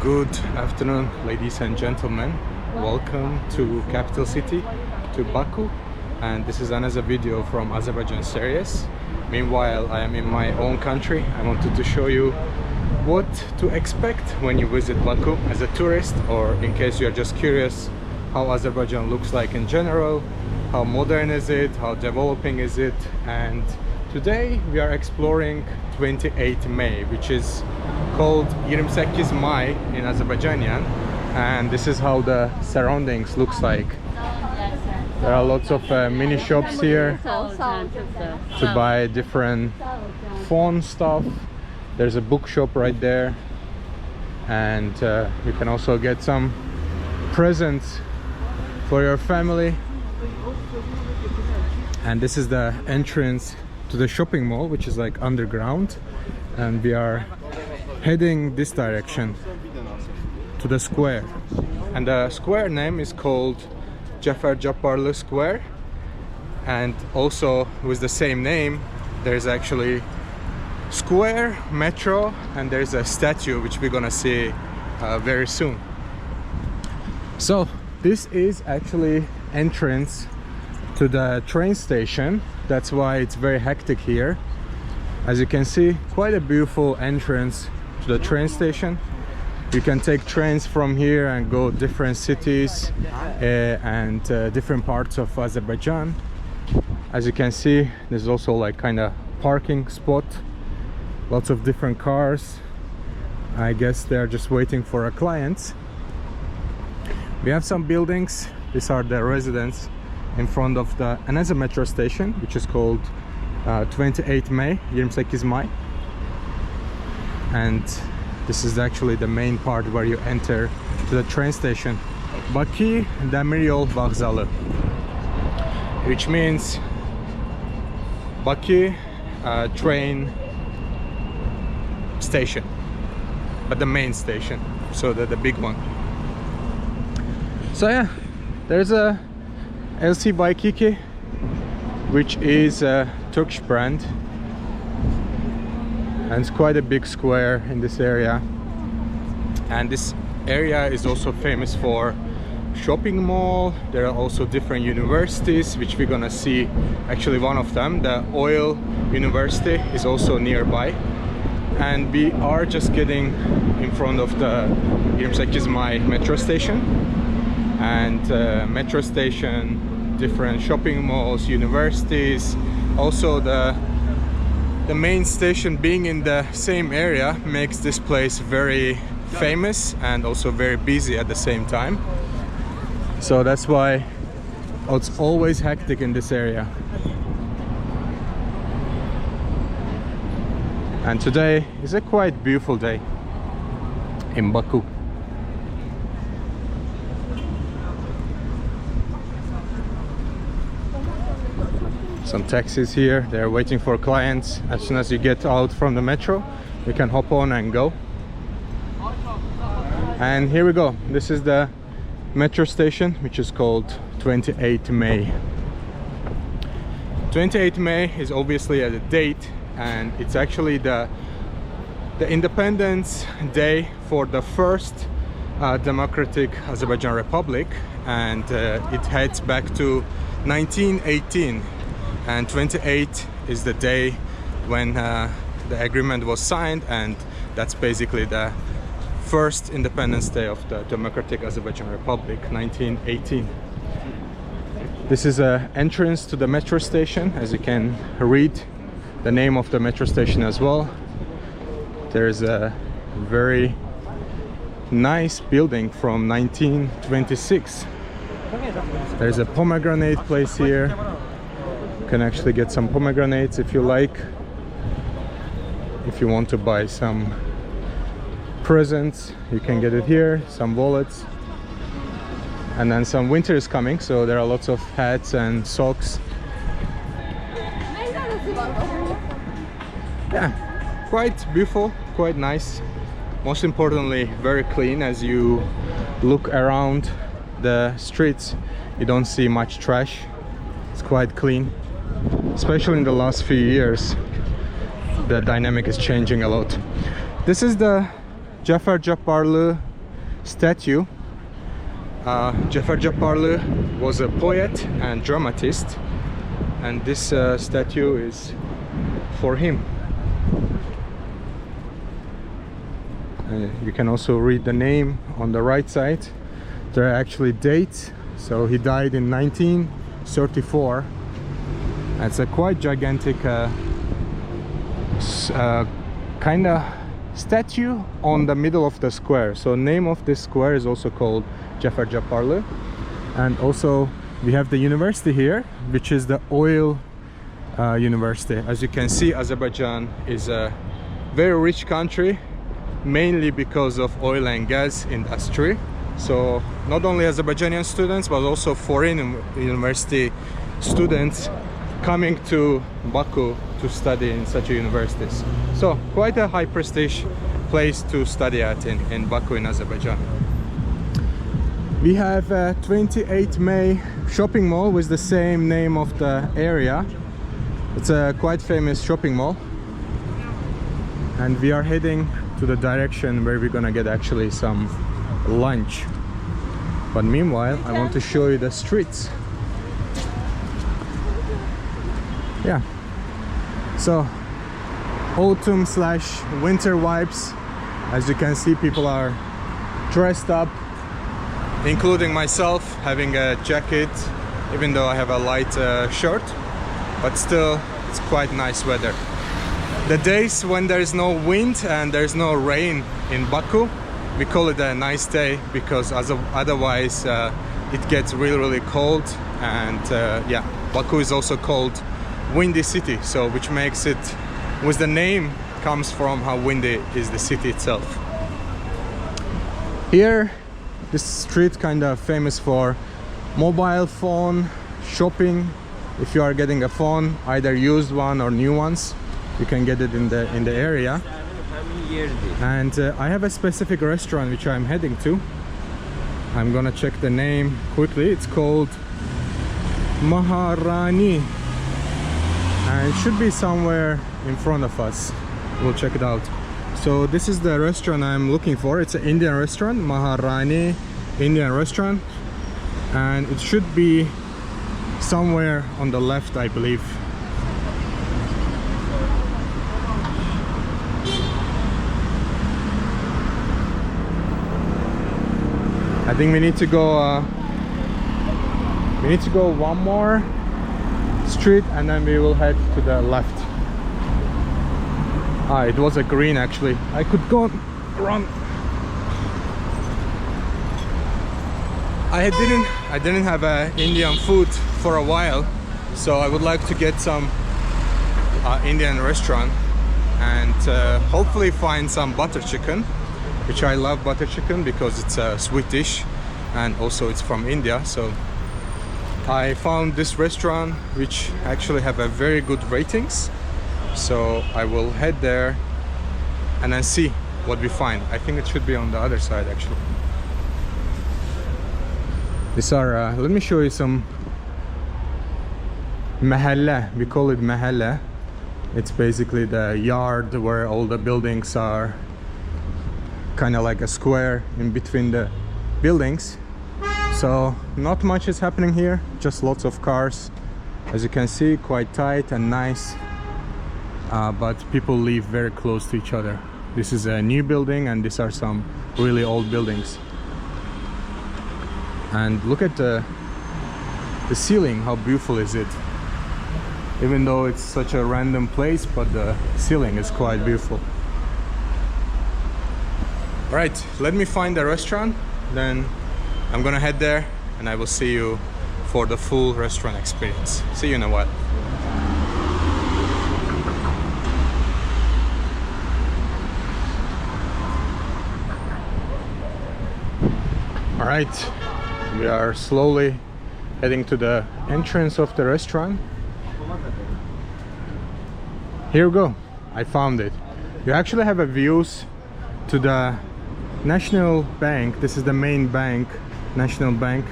Good afternoon, ladies and gentlemen. Welcome to capital city, to Baku, and this is another video from Azerbaijan series. Meanwhile, I am in my own country. I wanted to show you what to expect when you visit Baku as a tourist, or in case you are just curious how Azerbaijan looks like in general, how modern is it, how developing is it. And today we are exploring 28 May, which is called 28 May in Azerbaijanian, and this is how the surroundings looks like. There are lots of mini shops here to buy different phone stuff. There's a bookshop right there, and you can also get some presents for your family. And this is the entrance to the shopping mall, which is like underground, and we are heading this direction to the square. And the square name is called Jafer Japarlı Square, and also with the same name there's actually square, metro, and there's a statue which we're gonna see very soon. So this is actually entrance to the train station. That's why it's very hectic here. As you can see, quite a beautiful entrance to the train station. You can take trains from here and go different cities and different parts of Azerbaijan. As you can see, there's also like kind of parking spot, lots of different cars. I guess they're just waiting for our clients. We have some buildings. These are the residents in front of another metro station, which is called 28 May, 28 May. And this is actually the main part where you enter to the train station, Baku Demiryol Vokzalı, which means Baku train station, but the main station, so the big one. So yeah, there's a LC Baykiki, which is a Turkish brand, and it's quite a big square in this area. And this area is also famous for shopping mall. There are also different universities, which we're gonna see. Actually, one of them, the Oil University, is also nearby. And we are just getting in front of the 28 May metro station. And metro station, different shopping malls, universities, also the main station being in the same area makes this place very famous and also very busy at the same time. So that's why it's always hectic in this area. And today is a quite beautiful day in Baku. Some taxis here, they're waiting for clients. As soon as you get out from the metro, you can hop on and go. And here we go. This is the metro station, which is called 28 May. 28 May is obviously a date, and it's actually the Independence Day for the first democratic Azerbaijan Republic, and it heads back to 1918. And 28 is the day when the agreement was signed, and that's basically the first Independence Day of the Democratic Azerbaijan Republic, 1918. This is an entrance to the metro station. As you can read the name of the metro station as well. There's a very nice building from 1926. There's a pomegranate place here. You can actually get some pomegranates if you like. If you want to buy some presents, you can get it here, some wallets. And then some winter is coming, so there are lots of hats and socks. Yeah, quite beautiful, quite nice. Most importantly, very clean. As you look around the streets, you don't see much trash. It's quite clean. Especially in the last few years, the dynamic is changing a lot. This is the Jafer Japarlı statue. Jafar Japarlı was a poet and dramatist, and this statue is for him. You can also read the name on the right side. There are actually dates. So he died in 1934. It's a quite gigantic kind of statue on the middle of the square. So name of this square is also called Jafar Japarlı. And also we have the university here, which is the oil university. As you can see, Azerbaijan is a very rich country, mainly because of oil and gas industry. So not only Azerbaijani students, but also foreign university students coming to Baku to study in such universities. So quite a high prestige place to study at in Baku in Azerbaijan. We have 28 May shopping mall with the same name of the area. It's a quite famous shopping mall, and we are heading to the direction where we're gonna get actually some lunch. But meanwhile, I want to show you the streets. Yeah, so autumn slash winter vibes. As you can see, people are dressed up, including myself, having a jacket, even though I have a light shirt, but still it's quite nice weather. The days when there is no wind and there is no rain in Baku, we call it a nice day, because otherwise it gets really cold. And yeah, Baku is also called windy city, so which makes it, with the name, comes from how windy is the city itself. Here, this street kind of famous for mobile phone shopping. If you are getting a phone, either used one or new ones, you can get it in the area. And I have a specific restaurant which I'm heading to. I'm gonna check the name quickly. It's called Maharani, and it should be somewhere in front of us. We'll check it out. So this is the restaurant I'm looking for. It's an Indian restaurant, Maharani Indian restaurant, and it should be somewhere on the left, I believe. I think we need to go one more street, and then we will head to the left. It was a green actually. I could go run. I didn't have Indian food for a while, so I would like to get some Indian restaurant and hopefully find some butter chicken, which I love butter chicken because it's a sweet dish, and also it's from India. So I found this restaurant which actually have a very good ratings, so I will head there and then see what we find. I think it should be on the other side actually. These are let me show you some mahalla. We call it mahalla. It's basically the yard where all the buildings are, kind of like a square in between the buildings. So not much is happening here, just lots of cars. As you can see, quite tight and nice, but people live very close to each other. This is a new building, and these are some really old buildings. And look at the ceiling, how beautiful is it? Even though it's such a random place, but the ceiling is quite beautiful. Right, let me find the restaurant, then I'm gonna head there and I will see you for the full restaurant experience. See you in a while. All right, we are slowly heading to the entrance of the restaurant. Here we go, I found it. You actually have a views to the National Bank. This is the main bank, National Bank,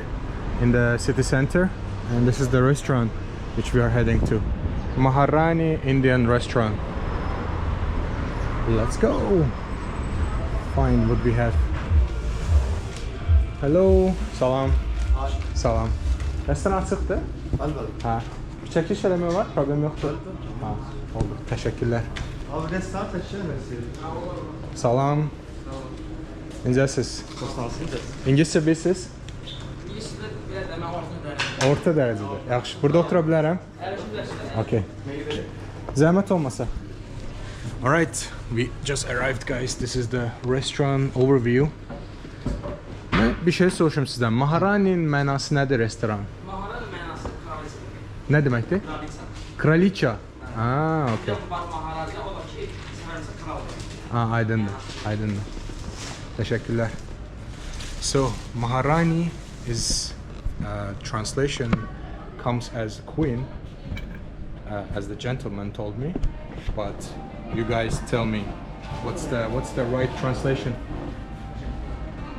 in the city center, and this is the restaurant which we are heading to, Maharani Indian restaurant. Let's go find what we have. Hello. Salam. Salam. Restoran açıqdır? Hə. Çəkiliş eləmək var, problem yoxdur. Ha, oldu. Təşəkkürlər. Abi restoran çəkiliş eləmək Salam. Necəsiz? istəyirəm. İngiliscə bilirsiniz? Orta dərəcədə. Yaxşı. Burada otura bilərəm? Okay. Zəhmət olmasa. Alright, we just arrived guys. This is the restaurant overview. Bir şey soruşum sizdən. Maharani'nin mənası nədir restoran? Maharanın mənası kraliça. Nə deməkdir? Kraliça. Kraliça. Ha, okay. Maharaja o da ki, seversə kraldır. Ha, aydındır. Aydındır. Teşekkürler. So, Maharani is translation comes as queen, as the gentleman told me. But you guys tell me what's the right translation?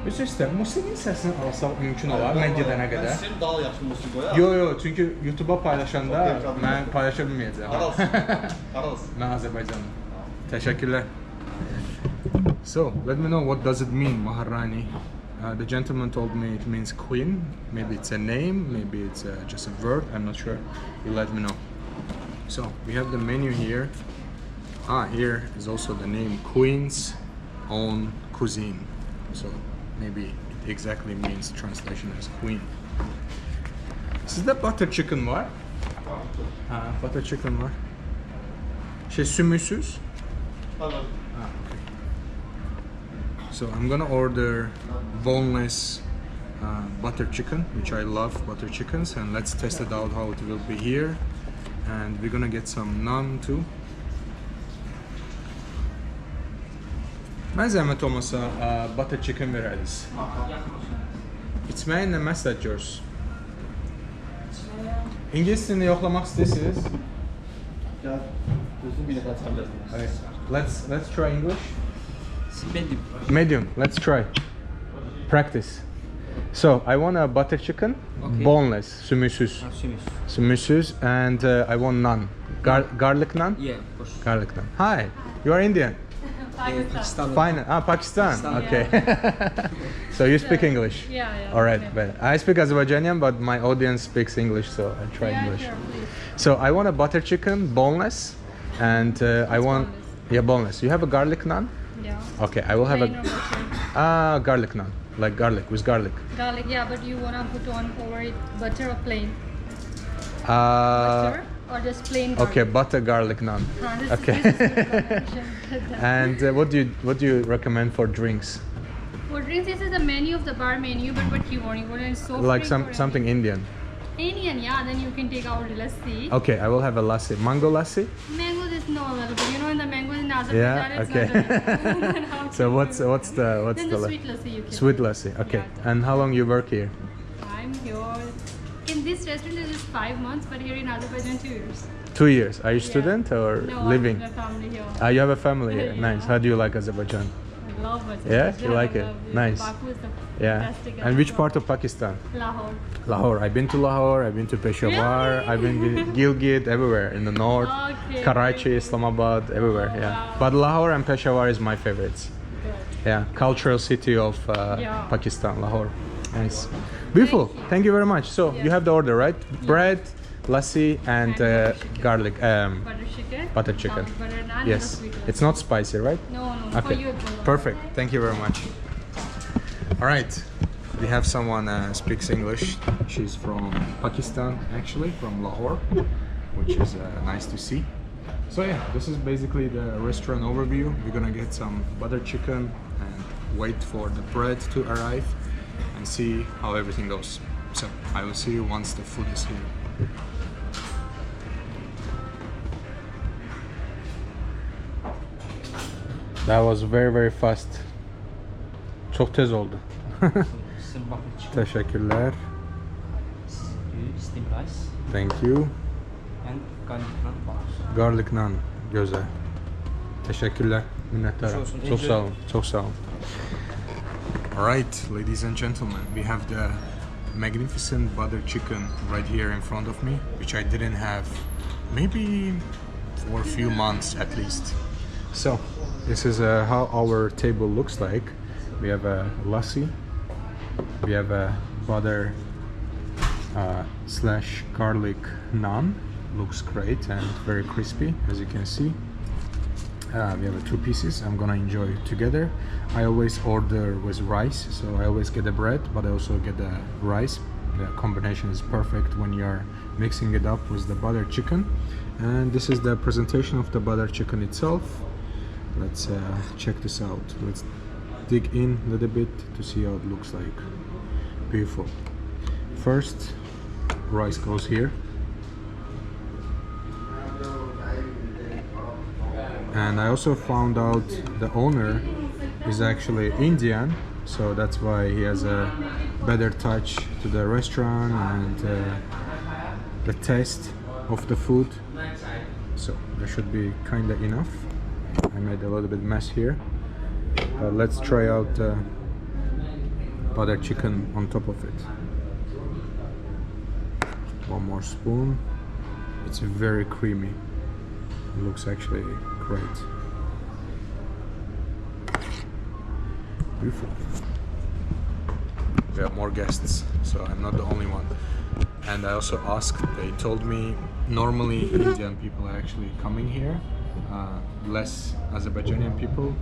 Üstə musiqinin səsini alsaq mümkün olar mən gedənə qədər. Sən daha yaxşı musiqi qoy. Yo, çünki YouTube'a paylaşanda mən paylaşa bilməyəcəm. Aralsın. Mən Azərbaycanlıyım. Təşəkkürlər. So, let me know what does it mean, Maharani. The gentleman told me it means queen. Maybe it's a name, maybe it's just a verb. I'm not sure. You let me know. So, we have the menu here. Here is also the name Queen's Own Cuisine. So, maybe it exactly means translation as queen. Sizde butter chicken var? Butter chicken var. Sümüksüz? Tamam. Okay. So I'm gonna order boneless butter chicken, which I love butter chickens, and let's test it out how it will be here. And we're gonna get some naan too. Mən zəhmət olmasa butter chicken verəriz. It's mine and message yours. İngilis dilini yoxlamaq istəyirsiniz? Gəl. Gözünü bir dəfə açabilirsin. Okay. Let's try English. Medium. Medium. Let's try. Practice. So I want a butter chicken, Okay. boneless, sümüksüz. Sümüksüz, and I want naan. Garlic naan? Yeah, of course. Garlic naan. Hi, you are Indian? Pakistan. Fine. Pakistan. Pakistan. Okay. So you speak English? Yeah. All right, but I speak Azerbaijani, but my audience speaks English, so I try English. Sure, please. So I want a butter chicken, boneless, and I want boneless. You have a garlic naan? Yeah. Okay, I will have Plain or butter? garlic naan, like garlic with garlic. Garlic, yeah, but you wanna put on over it butter or plain? Uh, Butter or just plain garlic? okay, butter garlic naan. This Okay. Is good combination. And what do you recommend for drinks? For drinks, this is the menu of the bar menu, but what you want? You want a soft Like drink or something Indian. Indian, yeah. Then you can take our lassi. Okay, I will have a lassi. Mango lassi? Mango is not available. You know, in the mango in Azerbaijan, Yeah, it's okay. not available. How So can what's you- the Then the sweet lassi you can. sweet lassi? Okay. Yeah. And how long you work here? I'm here. In this restaurant, it is 5 months, but here in Azerbaijan, 2 years. 2 years. Are you Yeah. student or No, living? I'm with my family here. You have a family here. Yeah. Nice. How do you like Azerbaijan? I love it. Yeah? It's You really like it? lovely. Nice. Baku is the Yeah. fantastic. And which part of Pakistan? Lahore. Lahore. I've been to Lahore. I've been to Peshawar. Really? I've been to Gilgit, everywhere in the north. Okay. Karachi, Islamabad, everywhere. Oh, Yeah. wow. But Lahore and Peshawar is my favorites. Good. Yeah. Cultural city of Yeah. Pakistan, Lahore. Nice. Beautiful. Thank you very much. So Yeah. you have the order, right? Bread, lassi, and butter chicken. garlic. Butter chicken. Butter chicken. Butter naan and the Yes. sweet It's lassi. not spicy, right? No. For Okay. you, it's all. Perfect. Thank you very much. All right. We have someone speaks English. She's from Pakistan, actually, from Lahore, which is nice to see. So yeah, this is basically the restaurant overview. We're gonna get some butter chicken and wait for the bread to arrive and see how everything goes. So I will see you once the food is here. That was very fast. Çok tez oldu. Teşekkürler. Steamed rice Thank you. and garlic naan. Garlic naan. Güzel. Teşekkürler. Minnettarım. Olsun. Çok sağ olun. Çok sağ olun. Alright, ladies and gentlemen, we have the magnificent butter chicken right here in front of me, which I didn't have maybe for a few months at least. So, this is how our table looks like. We have a lassi, We have a butter slash garlic naan. Looks great and very crispy, as you can see. We have 2 pieces. I'm gonna enjoy it together. I always order with rice, so I always get the bread, but I also get the rice. The combination is perfect when you're mixing it up with the butter chicken. And this is the presentation of the butter chicken itself. Let's check this out. Let's dig in a little bit to see how it looks like. Beautiful. First, rice goes here. And I also found out the owner is actually Indian, so that's why he has a better touch to the restaurant and the taste of the food. So that should be kinda enough. I made a little bit mess here, but let's try out butter chicken on top of it. One more spoon. It's very creamy. It looks actually great. Beautiful. We have more guests, so I'm not the only one. And I also asked, they told me normally Indian people are actually coming here, less Azerbaijani people.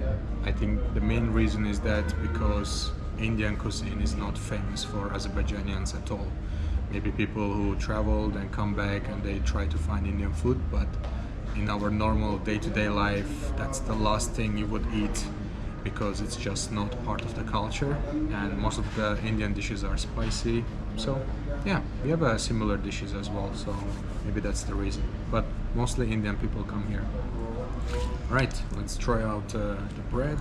I think the main reason is that because Indian cuisine is not famous for Azerbaijanians at all. Maybe people who traveled and come back and they try to find Indian food, but in our normal day-to-day life, that's the last thing you would eat because it's just not part of the culture, and most of the Indian dishes are spicy. So yeah, we have similar dishes as well, so maybe that's the reason, but mostly Indian people come here. All right, let's try out the bread.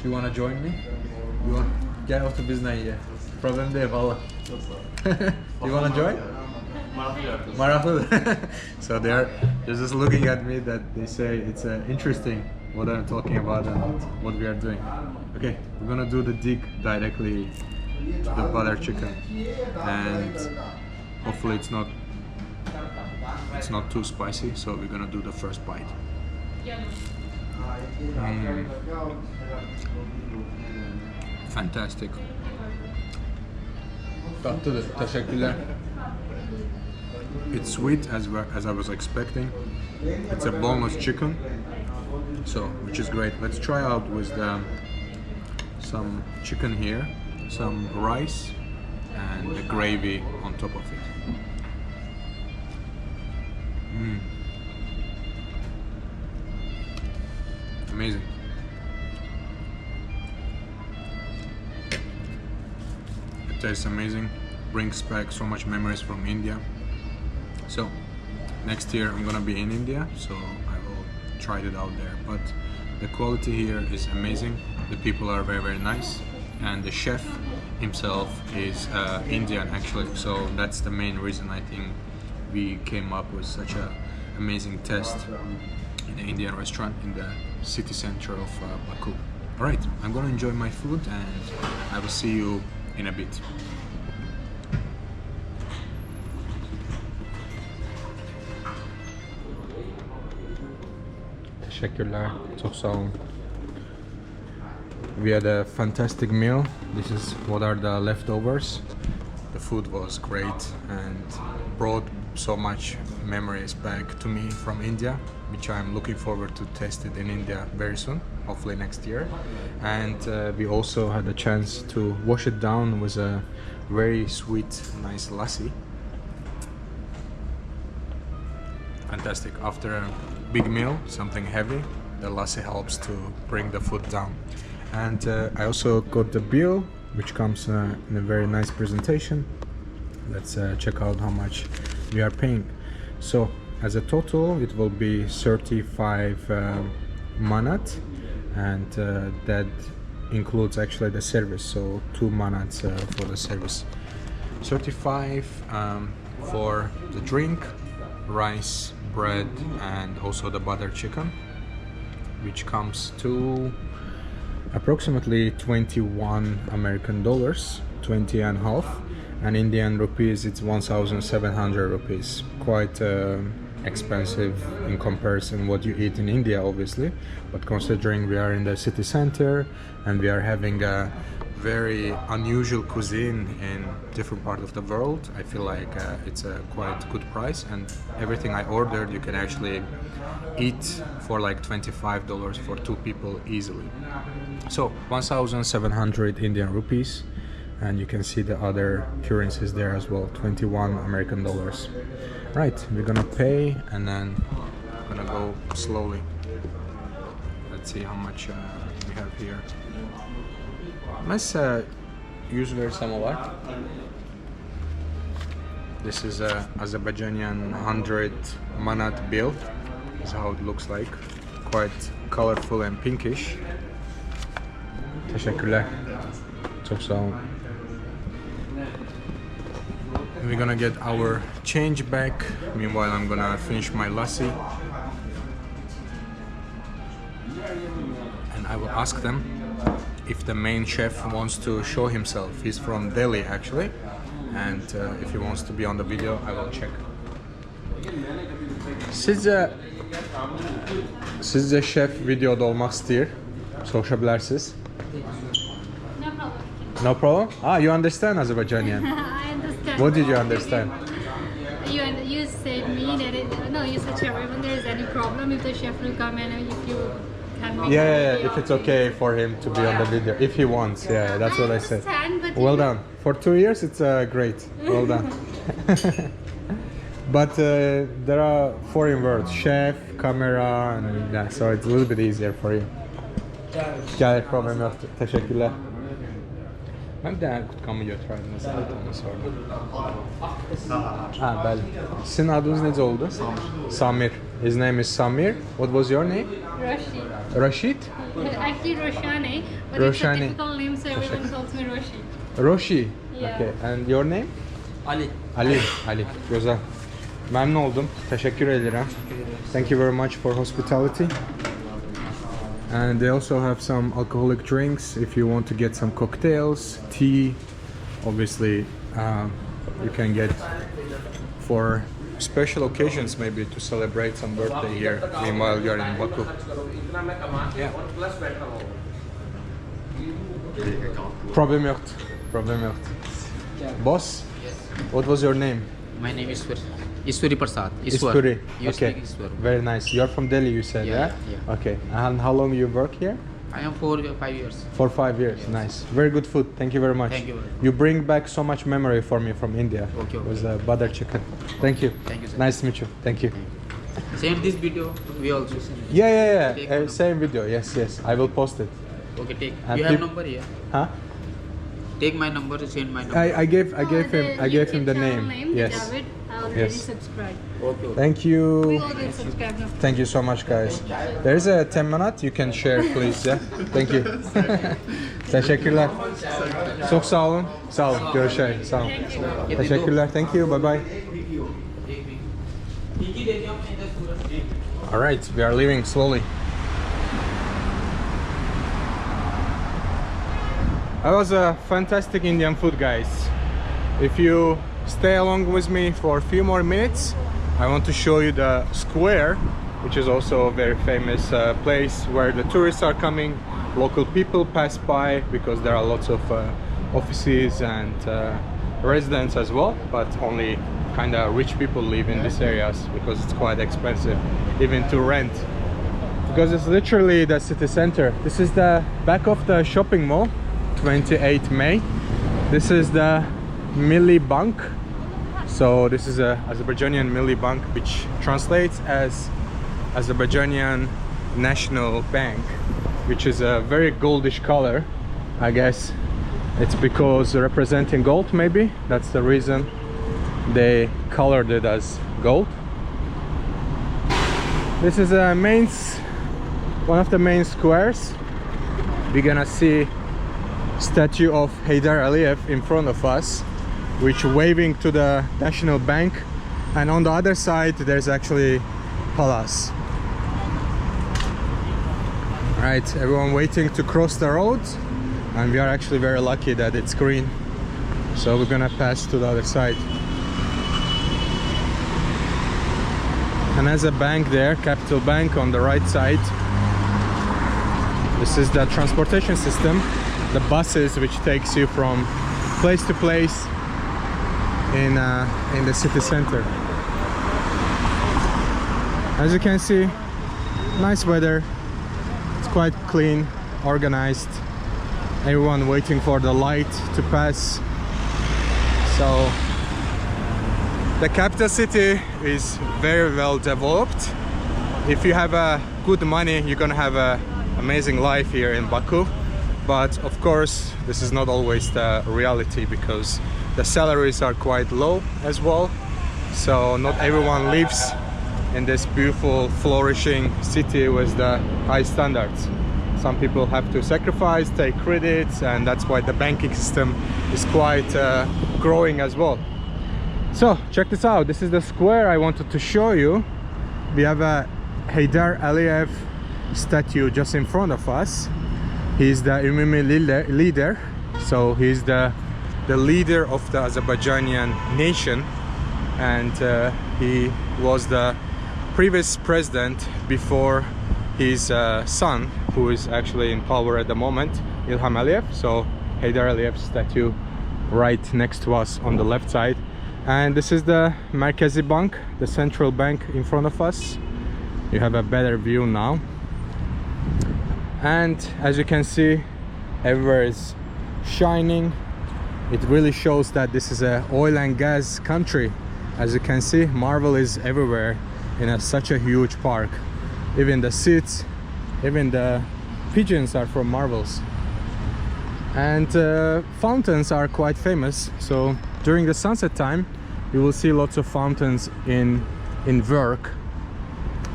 Do you want to join me? You want? Gel otur bizden ye. Problem değil valla. You want to join? Marafı. So they're just looking at me that they say it's interesting what I'm talking about and what we are doing. Okay, we're gonna do the dig directly to the butter chicken, and hopefully it's not too spicy. So we're gonna do the first bite. Fantastic. Tatlıdır. Teşekkürler. It's sweet as I was expecting. It's a boneless chicken, so which is great. Let's try out with some chicken here, some rice, and the gravy on top of it. Amazing. It tastes amazing. Brings back so much memories from India. So next year I'm gonna be in India, so I will try it out there. But the quality here is amazing. The people are very, very nice, and the chef himself is Indian actually. So that's the main reason I think we came up with such an amazing taste in the Indian restaurant in the city center of Baku. All right, I'm gonna enjoy my food, and I will see you in a bit. Teşekkürler. Çok sağ olun. We had a fantastic meal. This is what are the leftovers. The food was great and brought so much memories back to me from India, which I'm looking forward to taste it in India very soon, hopefully next year. And we also had a chance to wash it down with a very sweet, nice lassi. Fantastic. After a big meal, something heavy, the lassi helps to bring the food down. And I also got the bill, which comes in a very nice presentation. Let's check out how much we are paying. So as a total, it will be 35 manat, and that includes actually the service, so 2 manats for the service. 35 for the drink, rice, bread, and also the butter chicken, which comes to approximately 21 American dollars, 20 and a half, and Indian rupees it's 1,700 rupees. Quite expensive in comparison what you eat in India, obviously, but considering we are in the city center and we are having a very unusual cuisine in different part of the world, I feel like it's a quite good price, and everything I ordered you can actually eat for like $25 for 2 people easily. So 1,700 Indian rupees, and you can see the other currencies there as well, 21 American dollars. Right, we're gonna pay and then we're gonna go slowly. Let's see how much we have here. Let's use their samovar. This is a Azerbaijani 100 manat bill. This is how it looks like. Quite colorful and pinkish. Teşekkürler. Çok sağ olun. We're gonna get our change back. Meanwhile, I'm gonna finish my lassi. And I will ask them if the main chef wants to show himself. He's from Delhi actually, and if he wants to be on the video, I will check. Sizce şef videoda olmak istiyor. Soruşabilirsiniz. No problem. No problem? Ah, you understand Azerbaijani? I understand. What did you understand? You said me that you said chef, when there is any problem, if the chef will come and if you can make Yeah, if it's okay for him to be on the video, if he wants, yeah, that's what I said. understand, but Well done. For 2 years, it's great. Well done. But there are foreign words, chef, camera, and yeah, so it's a little bit easier for you. Gel, problem yoktu. Teşekkürler. Ben bir tane kutkamı götürürdüm mesela, onu sordum. Ha, bəli. Sizin adınız necə oldu? Samir. His name is Samir. What was your name? Roshi. Rashid? Actually Roshani, but Roshani. it's a typical name, so everyone calls me Roshi. Roshi. Yeah. Okay. And your name? Ali. Ali. Güzel. Memnun oldum. Teşekkür ederim. Thank you very much for hospitality. And they also have some alcoholic drinks if you want to get some cocktails, tea. Obviously, you can get for special occasions, maybe to celebrate some birthday here. Meanwhile, you're in Baku. Yeah. Problem yoktu. Boss, what was your name? My name is Iswari Prasad. Ispuri. You Okay. speak Iswar. Very nice. You're from Delhi, you said, yeah? Yeah. Okay. And how long you work here? I am 4 or 5 years. For 5 years. Nice. Very good food. Thank you very much. Thank you. You bring back so much memory for me from India. Okay. It was butter chicken. Thank you. Thank you, sir. Nice to meet you. Thank you. Send this video. We also send. Yeah. Take one. Same video. Yes. I will post it. Okay, take. And You have peop- number here. Huh? Take my number. Send my number. I gave him the name. Yes. David, I already Yes. subscribed. Okay. Thank We you. already subscribed now. Thank you so much, guys. There is a 10 minute you can share, please. Yeah. Thank you. Teşekkürler. Çok sağ olun. Sağ olun. Görüşürüz. Sağ olun. Teşekkürler. Thank you. Bye bye. All right, we are leaving slowly. That was a fantastic Indian food, guys. If you stay along with me for a few more minutes, I want to show you the square, which is also a very famous place where the tourists are coming. Local people pass by because there are lots of offices and residents as well, but only kind of rich people live in these areas because it's quite expensive even to rent, because it's literally the city center. This is the back of the shopping mall, 28 May. This is the Milli Bank. So this is a Azerbaijani Milli Bank, which translates as Azerbaijani National Bank, which is a very goldish color. I guess it's because representing gold, maybe that's the reason they colored it as gold. This is one of the main squares. We're gonna see statue of Heydar Aliyev in front of us, which waving to the National Bank, and on the other side there's actually palace. Right, everyone waiting to cross the road, and we are actually very lucky that it's green, so we're gonna pass to the other side. and has a bank there, Capital Bank, on the right side. This is the transportation system, the buses which takes you from place to place in the city center. As you can see, nice weather. It's quite clean, organized. Everyone waiting for the light to pass. So the capital city is very well developed. If you have good money, you're gonna have an amazing life here in Baku. But of course, this is not always the reality, because the salaries are quite low as well. So not everyone lives in this beautiful, flourishing city with the high standards. Some people have to sacrifice, take credits, and that's why the banking system is quite growing as well. So check this out. This is the square I wanted to show you. We have a Heydar Aliyev statue just in front of us. He's the Umumi leader. So he's the leader of the Azerbaijani nation, and he was the previous president before his son, who is actually in power at the moment, Ilham Aliyev. So Heydar Aliyev statue right next to us on the left side. And this is the Merkezi Bank, the central bank in front of us. You have a better view now. And as you can see, everywhere is shining. It really shows that this is an oil and gas country. As you can see, marble is everywhere in such a huge park. Even the seats, even the pigeons are from marbles. And fountains are quite famous. So during the sunset time, you will see lots of fountains in work.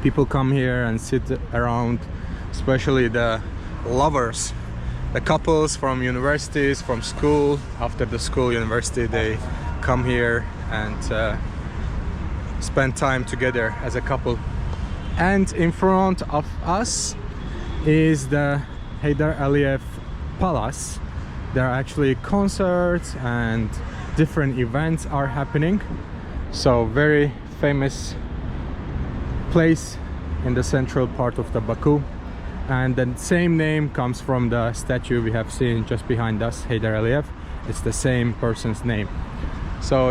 People come here and sit around, especially the lovers, the couples from universities, from school. After the school, university, they come here and spend time together as a couple. And in front of us is the Heydar Aliyev Palace. There are actually concerts and different events are happening. So very famous place in the central part of the Baku. And the same name comes from the statue we have seen just behind us, Heydar Aliyev. It's the same person's name. So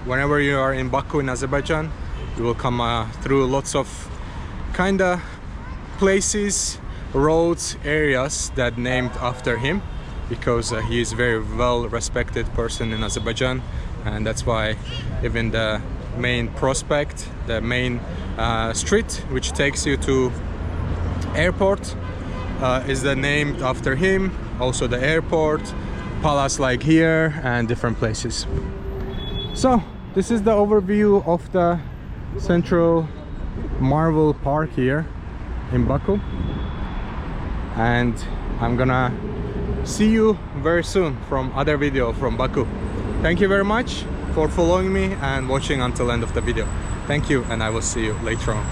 whenever you are in Baku in Azerbaijan, you will come through lots of kinda places, roads, areas that named after him, because he is a very well respected person in Azerbaijan. And that's why even the main prospect, the main street which takes you to airport is named after him. Also the airport, palace like here, and different places. So this is the overview of the central marble park here in Baku, and I'm gonna see you very soon from other video from Baku. Thank you very much for following me and watching until end of the video. Thank you, and I will see you later on.